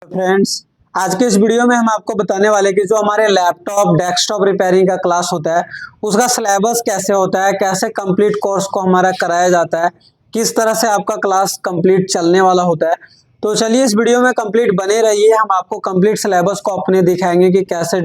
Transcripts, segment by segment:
Friends, आज के इस वीडियो में हम आपको बताने वाले कि जो हमारे लैपटॉप डेस्कटॉप रिपेयरिंग का क्लास होता है उसका सिलेबस कैसे होता है, कैसे कंप्लीट कोर्स को हमारा कराया जाता है, किस तरह से आपका क्लास कंप्लीट चलने वाला होता है। तो चलिए इस वीडियो में कंप्लीट बने रहिए। हम आपको कंप्लीट सिलेबस को अपने दिखाएंगे कि कैसे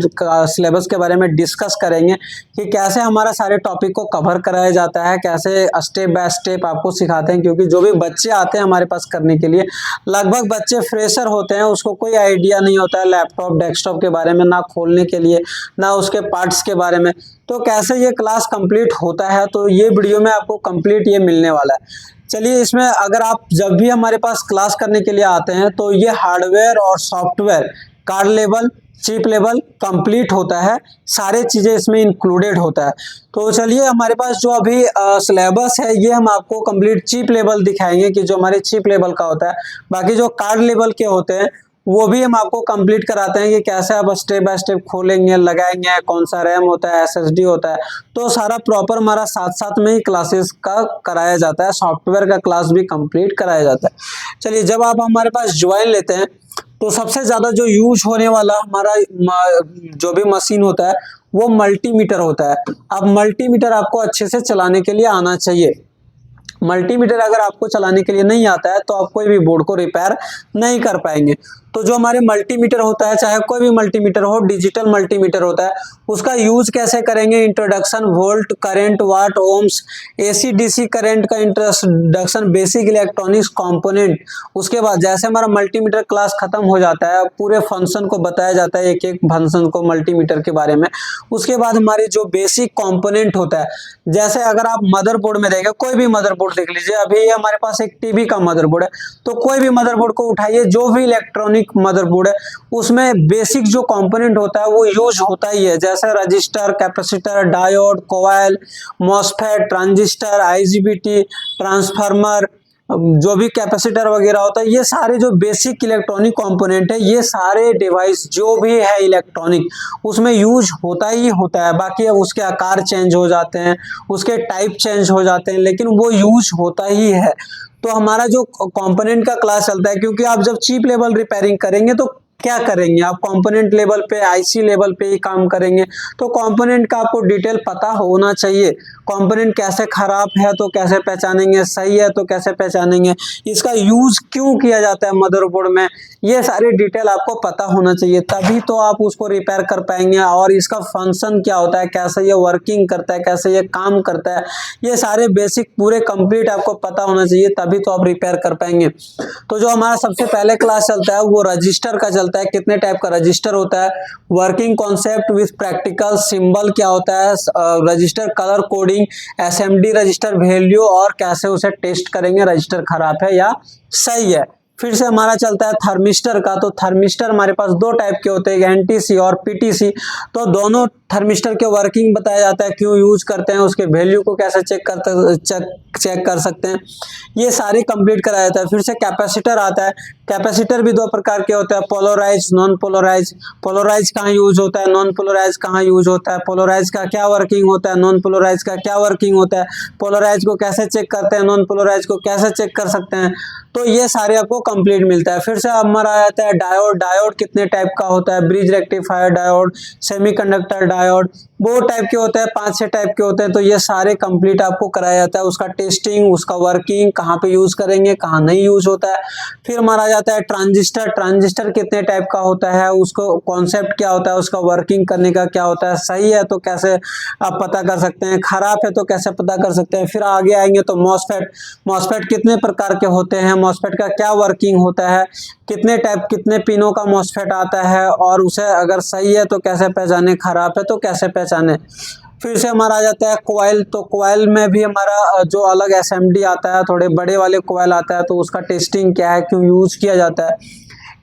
सिलेबस के बारे में डिस्कस करेंगे कि कैसे हमारा सारे टॉपिक को कवर कराया जाता है, कैसे स्टेप बाय स्टेप आपको सिखाते हैं। क्योंकि जो भी बच्चे आते हैं हमारे पास करने के लिए, लगभग बच्चे फ्रेशर होते हैं, उसको कोई आइडिया नहीं होता है लैपटॉप डेस्कटॉप के बारे में, ना खोलने के लिए ना उसके पार्ट्स के बारे में। तो कैसे ये क्लास कंप्लीट होता है, तो ये वीडियो में आपको कंप्लीट ये मिलने वाला है। चलिए, इसमें अगर आप जब भी हमारे पास क्लास करने के लिए आते हैं तो ये हार्डवेयर और software card level chip level complete होता है, सारे चीज़ें इसमें इंक्लूडेड होता है। तो चलिए, हमारे पास जो अभी सिलेबस है ये हम आपको कंप्लीट चिप लेवल दिखाएंगे कि जो हमारे चिप लेवल का होता है। बाकी जो कार्ड लेवल के होते हैं वो भी हम आपको कंप्लीट कराते हैं कि कैसे आप स्टेप बाय स्टेप खोलेंगे, लगाएंगे, कौन सा रैम होता है, एसएसडी होता है। तो सारा प्रॉपर हमारा साथ साथ में ही क्लासेस का कराया जाता है, सॉफ्टवेयर का क्लास भी कंप्लीट कराया जाता है। चलिए, जब आप हमारे पास ज्वाइन लेते हैं तो सबसे ज़्यादा जो यूज होने वाला हमारा जो भी मशीन होता है वो मल्टीमीटर होता है। अब मल्टीमीटर आपको अच्छे से चलाने के लिए आना चाहिए। मल्टीमीटर अगर आपको चलाने के लिए नहीं आता है तो आप कोई भी बोर्ड को रिपेयर नहीं कर पाएंगे। तो जो हमारे मल्टीमीटर होता है, चाहे कोई भी मल्टीमीटर हो, डिजिटल मल्टीमीटर होता है, उसका यूज कैसे करेंगे, इंट्रोडक्शन, वोल्ट, करंट, वाट, ओम्स, एसी डीसी करंट का इंट्रोडक्शन, बेसिक इलेक्ट्रॉनिक्स कंपोनेंट। उसके बाद जैसे हमारा मल्टीमीटर क्लास खत्म हो जाता है, पूरे फंक्शन को बताया जाता है, एक एक फंक्शन को मल्टीमीटर के बारे में। उसके बाद हमारे जो बेसिक कंपोनेंट होता है, जैसे अगर आप मदरबोर्ड में देखें, कोई भी मदरबोर्ड देख लीजिए, अभी ये हमारे पास एक टीवी का मदरबोर्ड है, तो कोई भी मदरबोर्ड को उठाइए, जो भी इलेक्ट्रॉनिक मदरबोर्ड है उसमें बेसिक जो कंपोनेंट होता है वो यूज होता ही है। जैसे रजिस्टर, कैपेसिटर, डायोड, कोयल, मॉसफेट, ट्रांजिस्टर, आईजीबीटी, ट्रांसफार्मर, जो भी कैपेसिटर वगैरह होता है, ये सारे जो बेसिक इलेक्ट्रॉनिक कंपोनेंट है, ये सारे डिवाइस जो भी है इलेक्ट्रॉनिक उसमें यूज होता ही होता है। बाकी उसके आकार चेंज हो जाते हैं, उसके टाइप चेंज हो जाते हैं, लेकिन वो यूज होता ही है। तो हमारा जो कंपोनेंट का क्लास चलता है, क्योंकि आप जब चिप लेवल रिपेयरिंग करेंगे तो क्या करेंगे, आप कंपोनेंट लेवल पे, आईसी लेवल पे ही काम करेंगे। तो कंपोनेंट का आपको डिटेल पता होना चाहिए। कंपोनेंट कैसे खराब है तो कैसे पहचानेंगे, सही है तो कैसे पहचानेंगे, इसका यूज क्यों किया जाता है मदरबोर्ड में, ये सारी डिटेल आपको पता होना चाहिए, तभी तो आप उसको रिपेयर कर पाएंगे। और इसका फंक्शन क्या होता है, कैसे ये वर्किंग करता है, कैसे ये काम करता है, ये सारे बेसिक पूरे कंप्लीट आपको पता होना चाहिए, तभी तो आप रिपेयर कर पाएंगे। तो जो हमारा सबसे पहले क्लास चलता है वो रजिस्टर का चलता है। कितने टाइप का रजिस्टर होता है, working concept with practical, symbol क्या होता है, register colour coding, SMD register value, और कैसे उसे टेस्ट करेंगे रजिस्टर खराब है या सही है। फिर से हमारा चलता है थर्मिस्टर का। तो थर्मिस्टर हमारे पास दो टाइप के होते हैं, एनटीसी और पीटीसी। तो दोनों थर्मिस्टर के वर्किंग बताया जाता है, क्यों यूज करते हैं, उसके वैल्यू को कैसे चेक कर सकते हैं, ये सारे कंप्लीट कराया जाता है। फिर से कैपेसिटर आता है। कैपेसिटर भी दो प्रकार के होते हैं, पोलराइज, नॉन पोलराइज। पोलराइज कहाँ यूज होता है, नॉन पोलराइज कहाँ यूज होता है, पोलराइज का क्या वर्किंग होता है, नॉन पोलराइज का क्या वर्किंग होता है, पोलराइज को कैसे चेक करते हैं, नॉन पोलराइज को कैसे चेक कर सकते हैं। तो ये सारे आपको कंप्लीट मिलता है। फिर से हमारा आ जाता है डायोड। डायोड कितने टाइप का होता है, bridge rectifier diode, semiconductor diode, वो टाइप के होते हैं, 5-6 टाइप के होते हैं। तो ये सारे कंप्लीट आपको कराया जाता है, उसका टेस्टिंग, उसका वर्किंग, कहाँ पे यूज करेंगे, कहाँ नहीं यूज होता है। फिर हमारा आ जाता है ट्रांजिस्टर। ट्रांजिस्टर कितने टाइप का होता है, उसको कॉन्सेप्ट क्या होता है, उसका वर्किंग करने का क्या होता है, सही है तो कैसे आप पता कर सकते हैं, खराब है तो कैसे पता कर सकते हैं। फिर आगे आएंगे तो मॉसफेट। मॉसफेट कितने प्रकार के होते हैं, मॉसफेट का क्या वर्किंग होता है, कितने टाइप, कितने पिनों का मॉसफेट आता है, और उसे अगर सही है तो कैसे पहचाने, खराब है तो कैसे पहचाने। फिर से हमारा आ जाता है कोयल। तो कोयल में भी हमारा जो अलग एसएमडी आता है, थोड़े बड़े वाले कोयल आता है, तो उसका टेस्टिंग क्या है, क्यों यूज किया जाता है,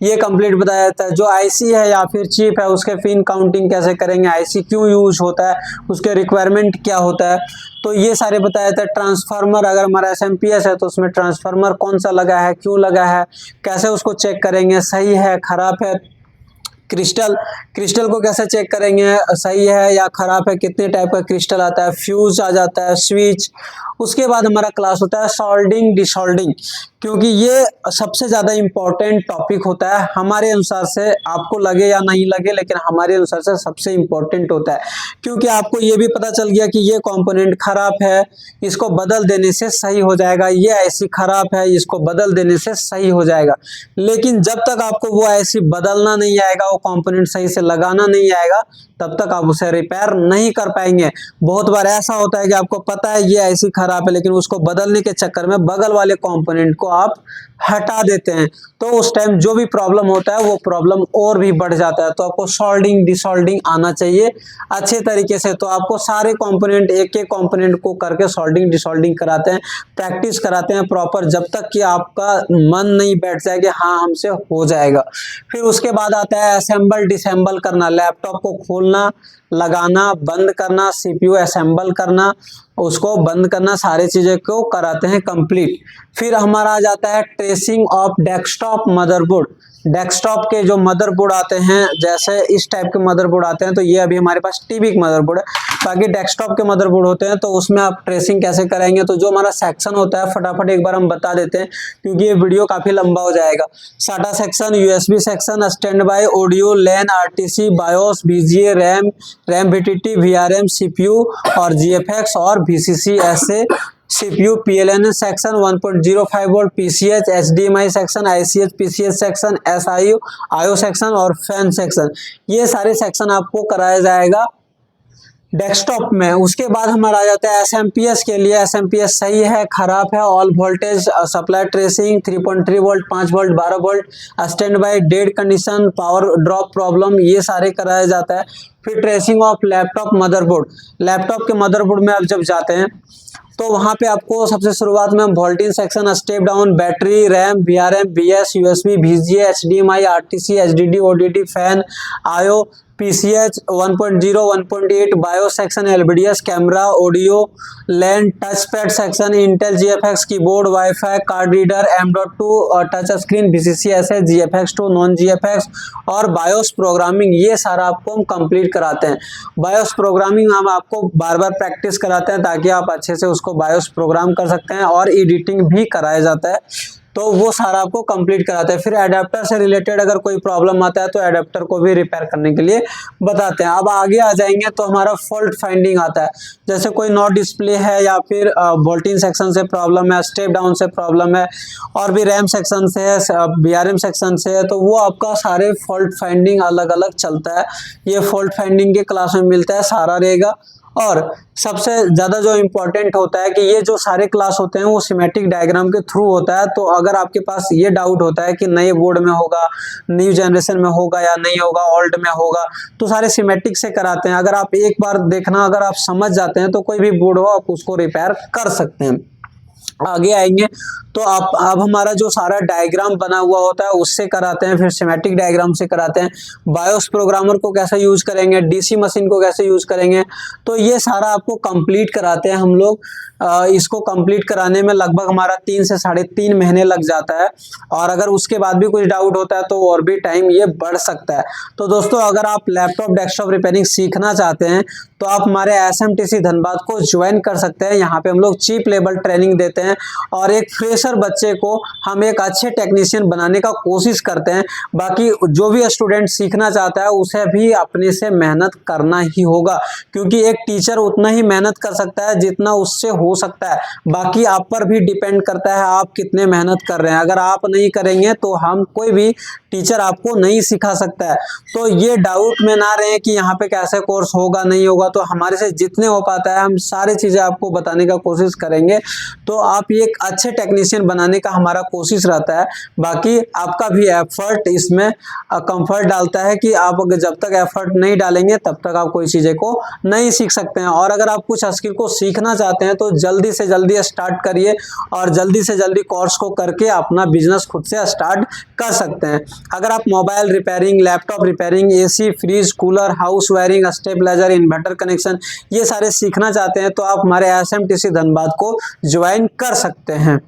ये कंप्लीट बताया जाता है। जो आईसी है या फिर चिप है उसके पिन काउंटिंग कैसे करेंगे, आईसी क्यों यूज होता है, उसके रिक्वायरमेंट क्या होता है, तो ये सारे बताया जाता है। ट्रांसफार्मर, अगर हमारा एसएमपीएस है तो उसमें ट्रांसफार्मर कौन सा लगा है, क्यों लगा है, कैसे उसको चेक करेंगे, सही है खराब है। क्रिस्टल, क्रिस्टल को कैसे चेक करेंगे, सही है या खराब है, कितने टाइप का क्रिस्टल आता है। फ्यूज आ जाता है, स्विच। उसके बाद हमारा क्लास होता है सोल्डिंग डिसोल्डिंग। क्योंकि ये सबसे ज़्यादा इम्पोर्टेंट टॉपिक होता है हमारे अनुसार से, आपको लगे या नहीं लगे, लेकिन हमारे अनुसार से सबसे इम्पोर्टेंट होता है। क्योंकि आपको ये भी पता चल गया कि ये कंपोनेंट खराब है, इसको बदल देने से सही हो जाएगा, ये ऐसी खराब है, इसको बदल देने से सही हो जाएगा। लेकिन जब तक आपको वो ऐसी बदलना नहीं आएगा, वो कंपोनेंट सही से लगाना नहीं आएगा, तब तक आप उसे रिपेयर नहीं कर पाएंगे। बहुत बार ऐसा होता है कि आपको पता है ये ऐसी खराब है, लेकिन उसको बदलने के चक्कर में बगल वाले कंपोनेंट को आप हटा देते हैं, तो उस टाइम जो भी प्रॉब्लम होता है वो प्रॉब्लम और भी बढ़ जाता है। तो आपको सोल्डिंग डिसोल्डिंग आना चाहिए अच्छे तरीके से। तो आपको सारे कंपोनेंट, एक एक कंपोनेंट को करके सोल्डिंग डिसोल्डिंग कराते हैं, प्रैक्टिस कराते हैं प्रॉपर, जब तक कि आपका मन नहीं बैठ जाए कि हाँ हमसे हो जाएगा। फिर उसके बाद आता है असेंबल डिसेंबल करना, लैपटॉप को खोलना, लगाना, बंद करना, सीपीयू असेंबल करना, उसको बंद करना, सारी चीज़ें को कराते हैं कंप्लीट। फिर हमारा आ जाता है tracing of desktop motherboard. Desktop के जो मदरबोर्ड आते हैं, जैसे इस टाइप के मदरबोर्ड आते हैं, तो ये अभी हमारे पास टीवी के मदरबोर्ड है। बाकी डेस्कटॉप के मदरबोर्ड होते हैं, तो उसमें आप ट्रेसिंग कैसे करेंगे, तो जो हमारा सेक्शन होता है फटाफट एक बार हम बता देते हैं, क्योंकि ये वीडियो काफ़ी लंबा हो जाएगा। SATA section, USB section, standby, audio, LAN, RTC, BIOS, BGA, RAM, RAM VTT, VRM, CPU और जीएफएक्स और वीसीसी ऐसे, CPU, PLN section, 1.05 volt, PCH, HDMI section, ICH, PCH section, SIO, IO section और fan section, ये सारे section आपको कराया जाएगा desktop में। उसके बाद हमारा आ जाता है SMPS के लिए। SMPS सही है, खराब है, all voltage supply tracing, 3.3 volt, 5 volt, 12 volt, stand by, dead condition, power drop problem, ये सारे कराया जाता है। फिर tracing of laptop motherboard, laptop के मदरबोर्ड में आप जब जाते हैं तो वहाँ पे आपको सबसे शुरुआत में हम voltage section, step down, battery, RAM, VRM, BS, USB, VGA, HDMI, RTC, HDD, ODD, fan, IO, PCH, 1.0, 1.8, BIOS section, LVDS, camera, audio, LAN, touch pad section, Intel GFX, keyboard, WiFi, card reader, M.2 और touch screen, VCCSS, GFX2, non GFX और BIOS programming, ये सारा आपको हम complete कराते हैं। BIOS programming हम आपको बार बार प्रैक्टिस कराते हैं ताकि आप अच्छे से उसको बायोस प्रोग्राम कर सकते हैं, और एडिटिंग भी कराया जाता है, तो वो सारा आपको कंप्लीट कराते हैं। फिर एडेप्टर से रिलेटेड अगर कोई प्रॉब्लम आता है तो एडेप्टर को भी रिपेयर करने के लिए बताते हैं। अब आगे आ जाएंगे तो हमारा फॉल्ट फाइंडिंग आता है, जैसे कोई नॉट डिस्प्ले है या फिर वोल्टेज सेक्शन से प्रॉब्लम है, स्टेप डाउन से प्रॉब्लम है, और भी रैम सेक्शन से है, VRM सेक्शन से है, तो वो आपका सारे फॉल्ट फाइंडिंग अलग अलग चलता है। ये फॉल्ट फाइंडिंग के क्लास में मिलता है, सारा रहेगा। और सबसे ज़्यादा जो इम्पोर्टेंट होता है कि ये जो सारे क्लास होते हैं वो सिमेटिक डायग्राम के थ्रू होता है। तो अगर आपके पास ये डाउट होता है कि नए बोर्ड में होगा, न्यू जनरेशन में होगा या नहीं होगा, ओल्ड में होगा, तो सारे सिमेटिक से कराते हैं। अगर आप एक बार देखना, अगर आप समझ जाते हैं तो कोई भी बोर्ड हो आप उसको रिपेयर कर सकते हैं। आगे आएंगे तो आप अब हमारा जो सारा डायग्राम बना हुआ होता है उससे कराते हैं, फिर सिमेटिक डायग्राम से कराते हैं। बायोस प्रोग्रामर को कैसे यूज करेंगे, डीसी मशीन को कैसे यूज करेंगे, तो ये सारा आपको कंप्लीट कराते हैं हम लोग। इसको कंप्लीट कराने में लगभग हमारा 3 से 3.5 महीने लग जाता है, और अगर उसके बाद भी कुछ डाउट होता है तो और भी टाइम ये बढ़ सकता है। तो दोस्तों, अगर आप लैपटॉप डेस्कटॉप रिपेयरिंग सीखना चाहते हैं तो आप हमारे SMTC धनबाद को ज्वाइन कर सकते हैं। यहाँ पे हम लोग चीप लेवल ट्रेनिंग देते हैं, और एक फ्रेशर बच्चे को हम एक अच्छे टेक्नीशियन बनाने का कोशिश करते हैं। बाकी जो भी स्टूडेंट सीखना चाहता है उसे भी अपने से मेहनत करना ही होगा, क्योंकि एक टीचर उतना ही मेहनत कर सकता है जितना उससे हो सकता है। बाकी आप पर भी डिपेंड करता है आप कितने मेहनत कर रहे हैं। अगर आप नहीं करेंगे तो हम कोई भी टीचर आपको नहीं सिखा सकता है। तो ये डाउट में ना रहे कि यहाँ पे कैसे कोर्स होगा नहीं होगा, तो हमारे से जितने हो पाता है हम सारी चीज़ें आपको बताने का कोशिश करेंगे। तो आप एक अच्छे टेक्नीशियन बनाने का हमारा कोशिश रहता है। बाकी आपका भी एफर्ट इसमें कंफर्ट डालता है कि आप जब तक एफर्ट नहीं डालेंगे तब तक आप कोई चीज़ें को नहीं सीख सकते हैं। और अगर आप कुछ स्किल को सीखना चाहते हैं तो जल्दी से जल्दी स्टार्ट करिए, और जल्दी से जल्दी कोर्स को करके अपना बिजनेस खुद से स्टार्ट कर सकते हैं। अगर आप mobile repairing, laptop repairing, AC, fridge, cooler, house wiring, stabiliser, inverter connection, ये सारे सीखना चाहते हैं तो आप हमारे SMTC धनबाद को ज्वाइन कर सकते हैं।